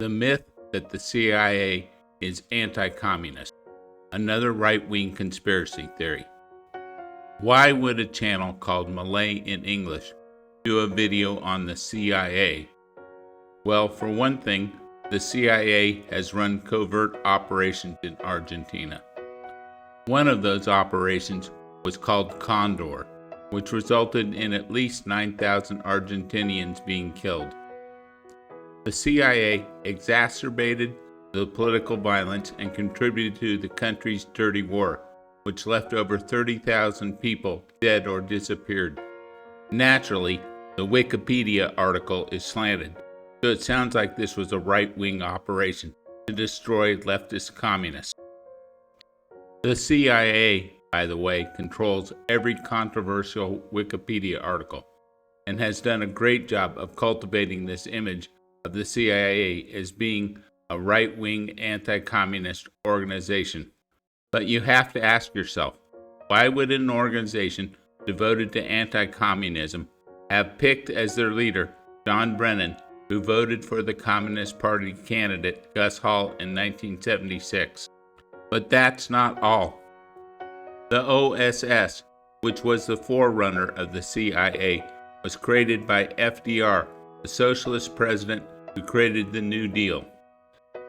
The myth that the CIA is anti-communist, another right-wing conspiracy theory. Why would a channel called Malay in English do a video on the CIA? Well, for one thing, the CIA has run covert operations in Argentina. One of those operations was called Condor, which resulted in at least 9,000 Argentinians being killed. The CIA exacerbated the political violence and contributed to the country's dirty war, which left over 30,000 people dead or disappeared. Naturally, the Wikipedia article is slanted, so it sounds like this was a right-wing operation to destroy leftist communists. The CIA, by the way, controls every controversial Wikipedia article and has done a great job of cultivating this image of the CIA as being a right-wing anti-communist organization. But you have to ask yourself, why would an organization devoted to anti-communism have picked as their leader John Brennan, who voted for the Communist Party candidate Gus Hall in 1976? But that's not all. The OSS, which was the forerunner of the CIA, was created by FDR, the socialist president who created the New Deal.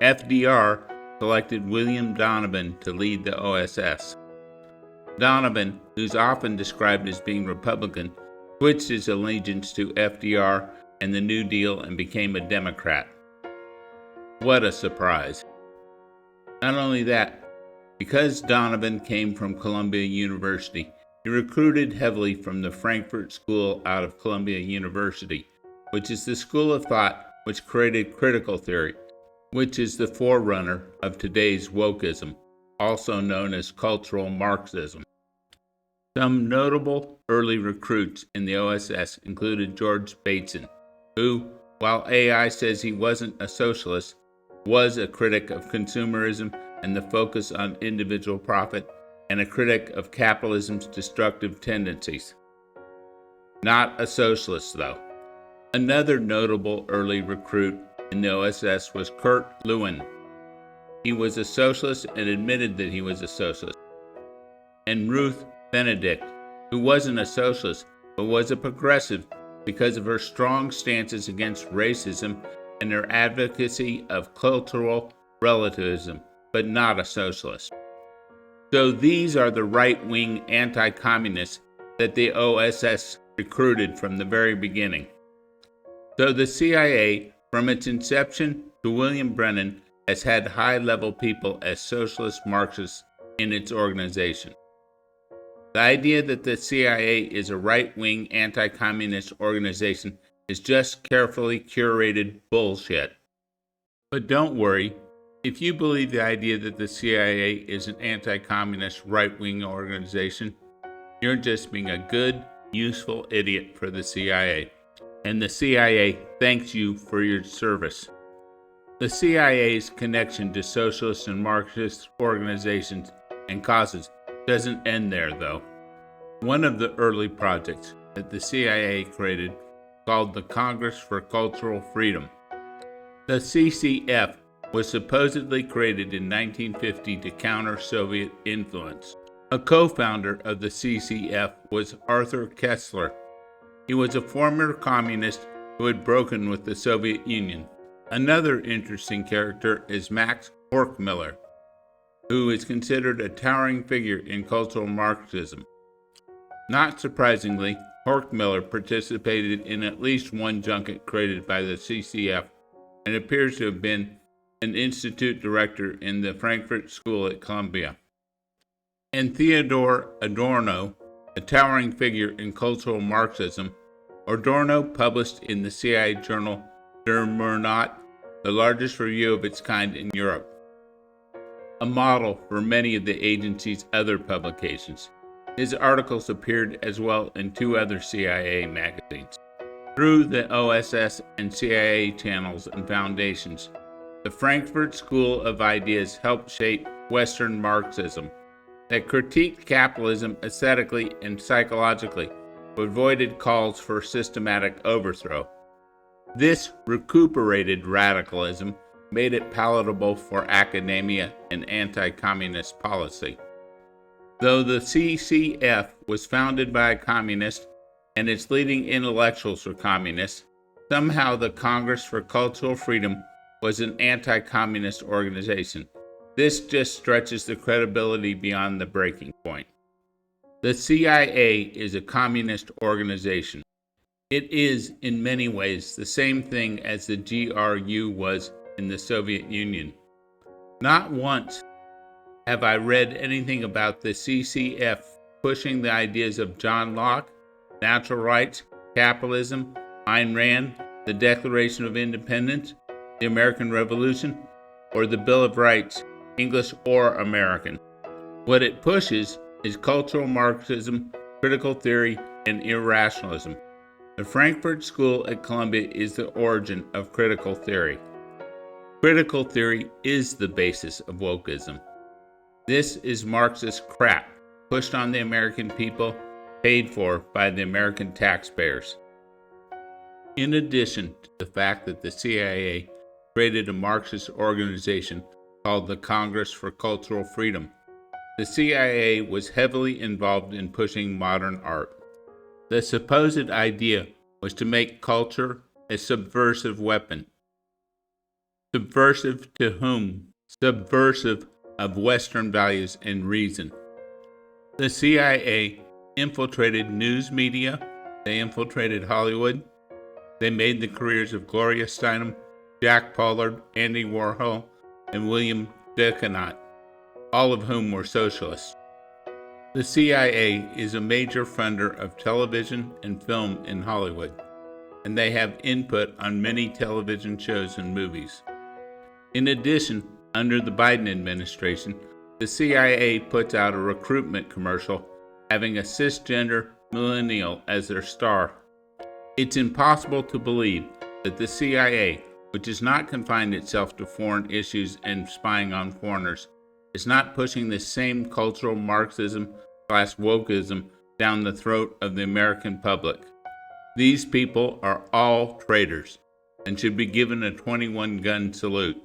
FDR selected William Donovan to lead the OSS. Donovan, who's often described as being Republican, switched his allegiance to FDR and the New Deal and became a Democrat. What a surprise. Not only that, because Donovan came from Columbia University, he recruited heavily from the Frankfurt School out of Columbia University, which is the school of thought which created critical theory, which is the forerunner of today's wokeism, also known as Cultural Marxism. Some notable early recruits in the OSS included George Bateson, who, while AI says he wasn't a socialist, was a critic of consumerism and the focus on individual profit, and a critic of capitalism's destructive tendencies. Not a socialist, though. Another notable early recruit in the OSS was Kurt Lewin. He was a socialist and admitted that he was a socialist. And Ruth Benedict, who wasn't a socialist but was a progressive because of her strong stances against racism and her advocacy of cultural relativism, but not a socialist. So these are the right-wing anti-communists that the OSS recruited from the very beginning. So the CIA, from its inception to William Brennan, has had high-level people as socialist Marxists in its organization. The idea that the CIA is a right-wing anti-communist organization is just carefully curated bullshit. But don't worry, if you believe the idea that the CIA is an anti-communist right-wing organization, you're just being a good, useful idiot for the CIA. And the CIA thanks you for your service. The CIA's connection to socialist and Marxist organizations and causes doesn't end there, though. One of the early projects that the CIA created called the Congress for Cultural Freedom. The CCF was supposedly created in 1950 to counter Soviet influence. A co-founder of the CCF was Arthur Koestler. He was a former communist who had broken with the Soviet Union. Another interesting character is Max Horkheimer, who is considered a towering figure in cultural Marxism. Not surprisingly, Horkheimer participated in at least one junket created by the CCF and appears to have been an institute director in the Frankfurt School at Columbia. And Theodor Adorno, a towering figure in cultural Marxism, Adorno published in the CIA journal Der Monat, the largest review of its kind in Europe, a model for many of the agency's other publications. His articles appeared as well in two other CIA magazines. Through the OSS and CIA channels and foundations, the Frankfurt School of Ideas helped shape Western Marxism that critiqued capitalism aesthetically and psychologically, but avoided calls for systematic overthrow. This recuperated radicalism made it palatable for academia and anti-communist policy. Though the CCF was founded by a communist and its leading intellectuals were communists, somehow the Congress for Cultural Freedom was an anti-communist organization. This just stretches the credibility beyond the breaking point. The CIA is a communist organization. It is, in many ways, the same thing as the GRU was in the Soviet Union. Not once have I read anything about the CCF pushing the ideas of John Locke, natural rights, capitalism, Ayn Rand, the Declaration of Independence, the American Revolution, or the Bill of Rights, English or American. What it pushes is cultural Marxism, critical theory, and irrationalism. The Frankfurt School at Columbia is the origin of critical theory. Critical theory is the basis of wokeism. This is Marxist crap pushed on the American people, paid for by the American taxpayers. In addition to the fact that the CIA created a Marxist organization called the Congress for Cultural Freedom, the CIA was heavily involved in pushing modern art. The supposed idea was to make culture a subversive weapon. Subversive to whom? Subversive of Western values and reason. The CIA infiltrated news media, they infiltrated Hollywood, they made the careers of Gloria Steinem, Jack Pollard, Andy Warhol, and William Decanat, all of whom were socialists. The CIA is a major funder of television and film in Hollywood, and they have input on many television shows and movies. In addition, under the Biden administration, the CIA puts out a recruitment commercial having a cisgender millennial as their star. It's impossible to believe that the CIA, which has not confined itself to foreign issues and spying on foreigners, is not pushing the same cultural Marxism/wokeism down the throat of the American public. These people are all traitors and should be given a 21-gun salute.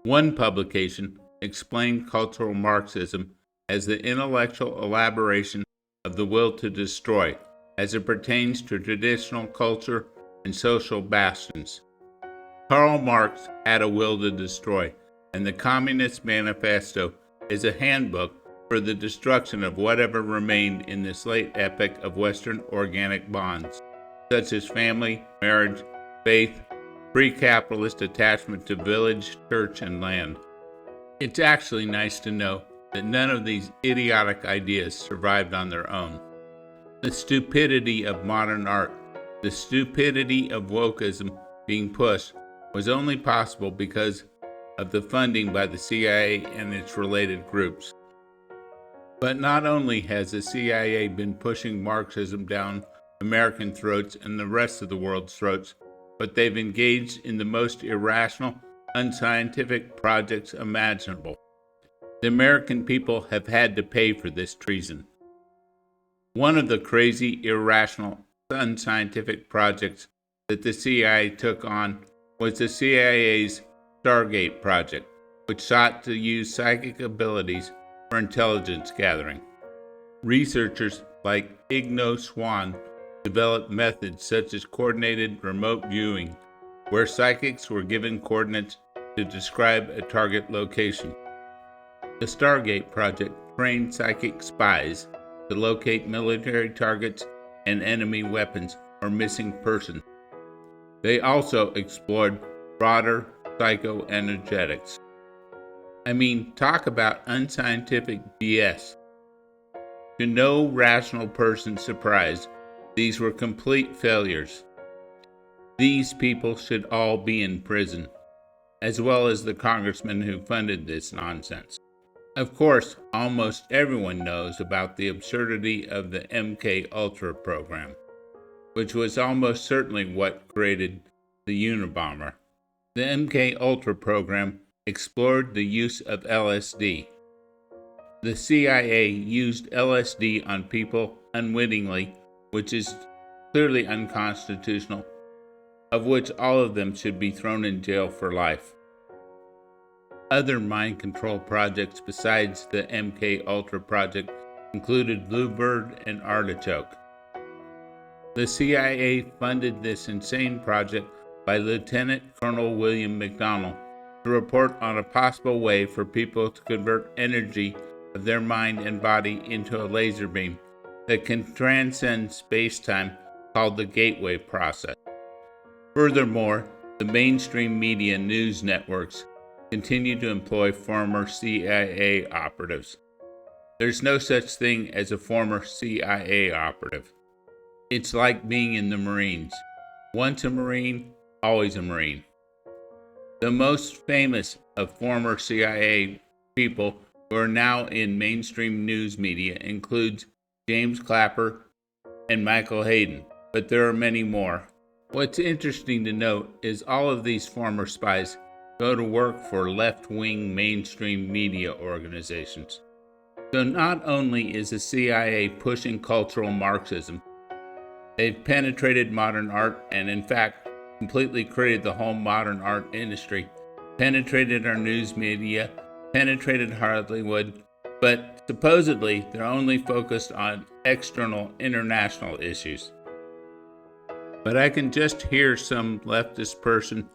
One publication explained cultural Marxism as the intellectual elaboration of the will to destroy as it pertains to traditional culture and social bastions. Karl Marx had a will to destroy, and the Communist Manifesto is a handbook for the destruction of whatever remained in this late epoch of Western organic bonds, such as family, marriage, faith, free capitalist attachment to village, church, and land. It's actually nice to know that none of these idiotic ideas survived on their own. The stupidity of modern art, the stupidity of wokeism being pushed, was only possible because of the funding by the CIA and its related groups. But not only has the CIA been pushing Marxism down American throats and the rest of the world's throats, but they've engaged in the most irrational, unscientific projects imaginable. The American people have had to pay for this treason. One of the crazy, irrational, unscientific projects that the CIA took on was the CIA's Stargate project, which sought to use psychic abilities for intelligence gathering. Researchers like Igno Swan developed methods such as coordinated remote viewing, where psychics were given coordinates to describe a target location. The Stargate project trained psychic spies to locate military targets and enemy weapons or missing persons. They also explored broader psychoenergetics. I mean, talk about unscientific BS. To no rational person's surprise, these were complete failures. These people should all be in prison, as well as the congressman who funded this nonsense. Of course, almost everyone knows about the absurdity of the MK Ultra program, which was almost certainly what created the Unabomber. The MK Ultra program explored the use of LSD. The CIA used LSD on people unwittingly, which is clearly unconstitutional, of which all of them should be thrown in jail for life. Other mind control projects besides the MK Ultra project included Bluebird and Artichoke. The CIA funded this insane project by Lieutenant Colonel William McDonnell to report on a possible way for people to convert energy of their mind and body into a laser beam that can transcend space-time, called the gateway process. Furthermore, the mainstream media news networks continue to employ former CIA operatives. There's no such thing as a former CIA operative. It's like being in the Marines. Once a Marine, always a Marine. The most famous of former CIA people who are now in mainstream news media includes James Clapper and Michael Hayden, but there are many more. What's interesting to note is all of these former spies go to work for left-wing mainstream media organizations. So not only is the CIA pushing cultural Marxism, they've penetrated modern art and, in fact, completely created the whole modern art industry, penetrated our news media, penetrated Hollywood, but supposedly they're only focused on external international issues. But I can just hear some leftist person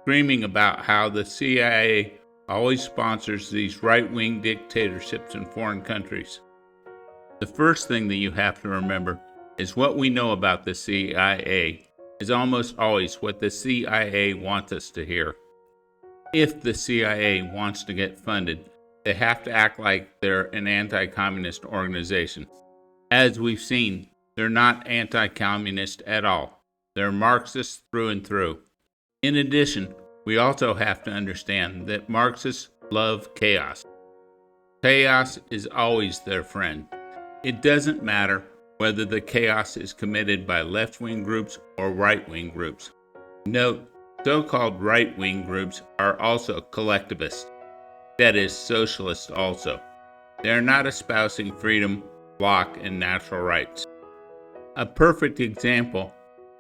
screaming about how the CIA always sponsors these right-wing dictatorships in foreign countries. The first thing that you have to remember is what we know about the CIA is almost always what the CIA wants us to hear. If the CIA wants to get funded, they have to act like they're an anti-communist organization. As we've seen, they're not anti-communist at all. They're Marxists through and through. In addition, we also have to understand that Marxists love chaos. Chaos is always their friend. It doesn't matter whether the chaos is committed by left-wing groups or right-wing groups. Note, so-called right-wing groups are also collectivists, that is, socialists also. They are not espousing freedom, block, and natural rights. A perfect example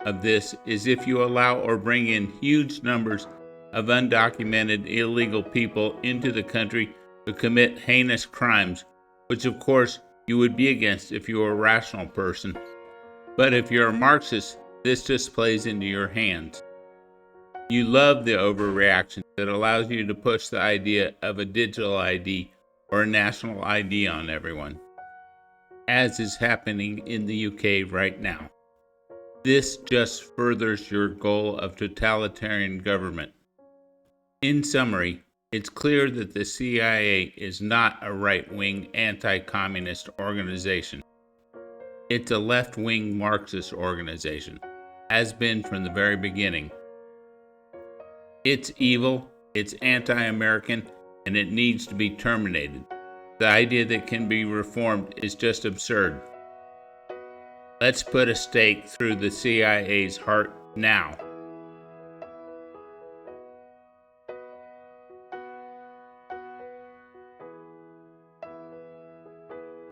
of this is if you allow or bring in huge numbers of undocumented illegal people into the country to commit heinous crimes, which of course you would be against if you were a rational person. But if you're a Marxist, this just plays into your hands. You love the overreaction that allows you to push the idea of a digital ID or a national ID on everyone, as is happening in the UK right now. This just furthers your goal of totalitarian government. In summary, it's clear that the CIA is not a right-wing anti-communist organization. It's a left-wing Marxist organization, has been from the very beginning. It's evil, it's anti-American, and it needs to be terminated. The idea that it can be reformed is just absurd. Let's put a stake through the CIA's heart now.